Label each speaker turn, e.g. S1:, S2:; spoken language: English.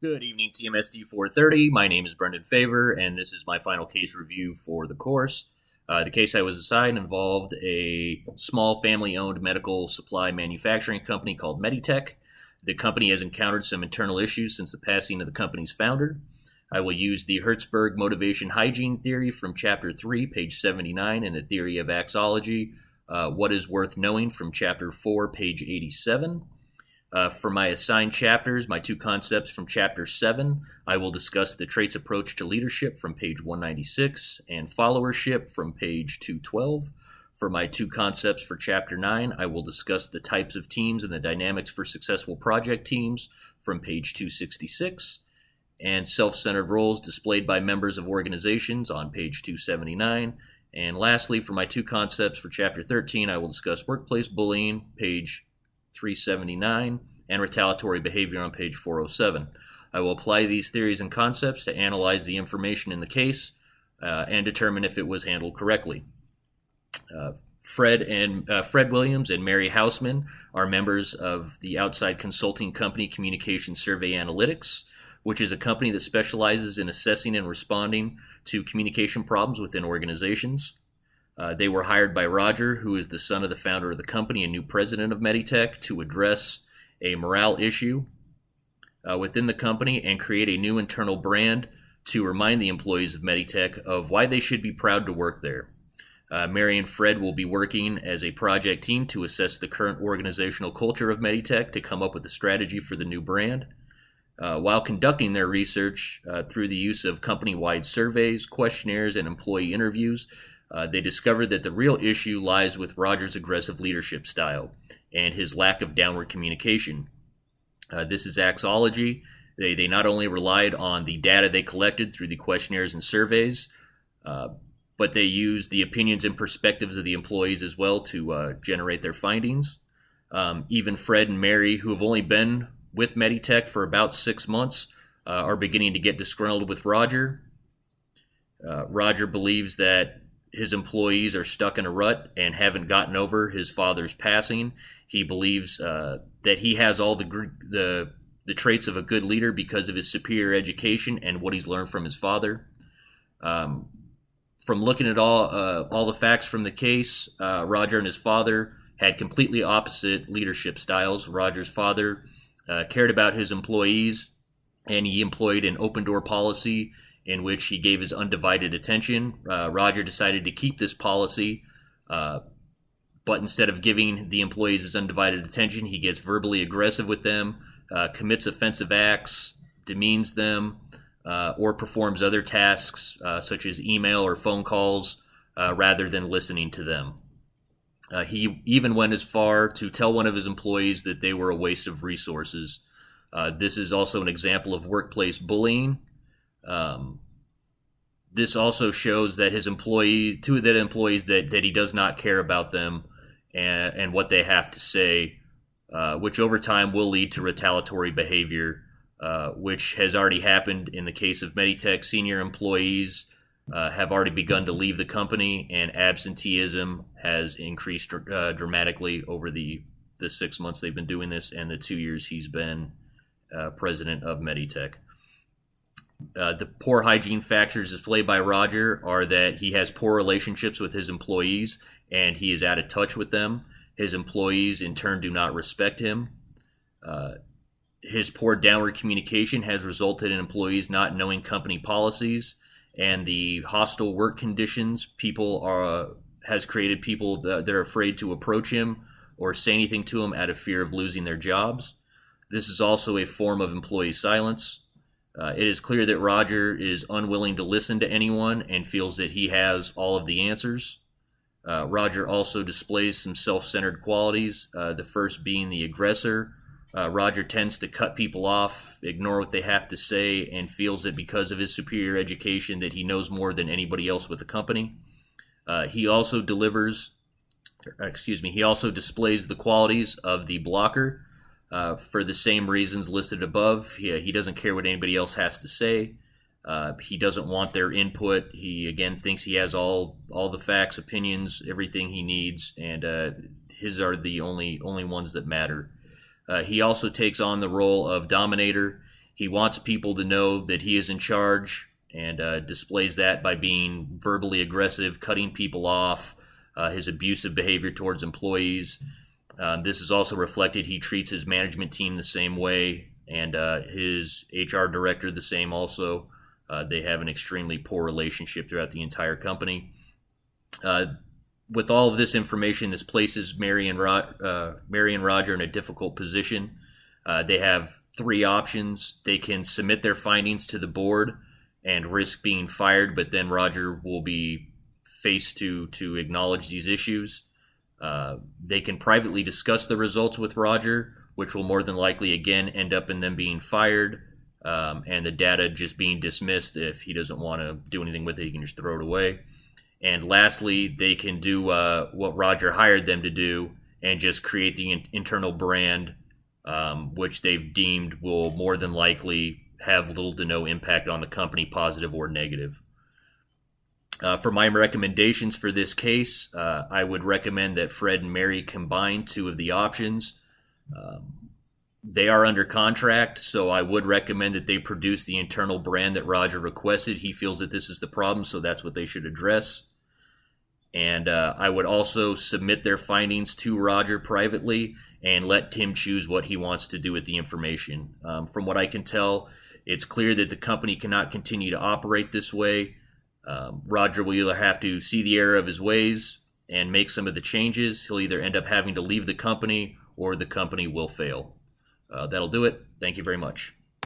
S1: Good evening, CMST 430. My name is Brendon Favre, and this is my final case review for the course. The case I was assigned involved a small family-owned medical supply manufacturing company called Meditech. The company has encountered some internal issues since the passing of the company's founder. I will use the Hertzberg motivation hygiene theory from Chapter 3, page 79, and the theory of axology, what is worth knowing from Chapter 4, page 87. For my assigned chapters, my two concepts from Chapter 7, I will discuss the traits approach to leadership from page 196 and followership from page 212. For my two concepts for Chapter 9, I will discuss the types of teams and the dynamics for successful project teams from page 266, and self-centered roles displayed by members of organizations on page 279. And lastly, for my two concepts for Chapter 13, I will discuss workplace bullying, page 379, and retaliatory behavior on page 407. I will apply these theories and concepts to analyze the information in the case and determine if it was handled correctly. Fred Williams and Mary Hausman are members of the outside consulting company Communication Survey Analytics, which is a company that specializes in assessing and responding to communication problems within organizations. They were hired by Roger, who is the son of the founder of the company and new president of Meditech, to address a morale issue within the company and create a new internal brand to remind the employees of Meditech of why they should be proud to work there. Mary and Fred will be working as a project team to assess the current organizational culture of Meditech to come up with a strategy for the new brand. While conducting their research through the use of company-wide surveys, questionnaires, and employee interviews, they discovered that the real issue lies with Roger's aggressive leadership style and his lack of downward communication. This is axology. They not only relied on the data they collected through the questionnaires and surveys, but they used the opinions and perspectives of the employees as well to generate their findings. Even Fred and Mary, who have only been with Meditech for about 6 months, are beginning to get disgruntled with Roger. Roger believes that his employees are stuck in a rut and haven't gotten over his father's passing. He believes that he has all the traits of a good leader because of his superior education and what he's learned from his father. From looking at all the facts from the case, Roger and his father had completely opposite leadership styles. Roger's father cared about his employees, and he employed an open-door policy in which he gave his undivided attention. Roger decided to keep this policy, but instead of giving the employees his undivided attention, he gets verbally aggressive with them, commits offensive acts, demeans them, or performs other tasks such as email or phone calls rather than listening to them. He even went as far to tell one of his employees that they were a waste of resources. This is also an example of workplace bullying. This also shows that his employees that he does not care about them and what they have to say, which over time will lead to retaliatory behavior, which has already happened in the case of Meditech. Senior employees have already begun to leave the company, and absenteeism has increased dramatically over the 6 months they've been doing this and the 2 years he's been president of Meditech. The poor hygiene factors displayed by Roger are that he has poor relationships with his employees and he is out of touch with them. His employees, in turn, do not respect him. His poor downward communication has resulted in employees not knowing company policies, and the hostile work conditions has created people that are afraid to approach him or say anything to him out of fear of losing their jobs. This is also a form of employee silence. It is clear that Roger is unwilling to listen to anyone and feels that he has all of the answers. Roger also displays some self-centered qualities, the first being the aggressor. Roger tends to cut people off, ignore what they have to say, and feels that because of his superior education that he knows more than anybody else with the company. He also displays the qualities of the blocker. For the same reasons listed above. He doesn't care what anybody else has to say. He doesn't want their input. He, again, thinks he has all the facts, opinions, everything he needs, and his are the only ones that matter. He also takes on the role of dominator. He wants people to know that he is in charge, and displays that by being verbally aggressive, cutting people off, his abusive behavior towards employees. This is also reflected. He treats his management team the same way, and his HR director the same also. They have an extremely poor relationship throughout the entire company. With all of this information, this places Mary and Roger in a difficult position. They have three options. They can submit their findings to the board and risk being fired, but then Roger will be faced to acknowledge these issues. They can privately discuss the results with Roger, which will more than likely again end up in them being fired, and the data just being dismissed. If he doesn't want to do anything with it, he can just throw it away. And lastly, they can do what Roger hired them to do and just create the internal brand, which they've deemed will more than likely have little to no impact on the company, positive or negative. For my recommendations for this case, I would recommend that Fred and Mary combine two of the options. They are under contract, so I would recommend that they produce the internal brand that Roger requested. He feels that this is the problem, so that's what they should address. And I would also submit their findings to Roger privately and let him choose what he wants to do with the information. From what I can tell, it's clear that the company cannot continue to operate this way. Roger will either have to see the error of his ways and make some of the changes. He'll either end up having to leave the company or the company will fail. That'll do it. Thank you very much.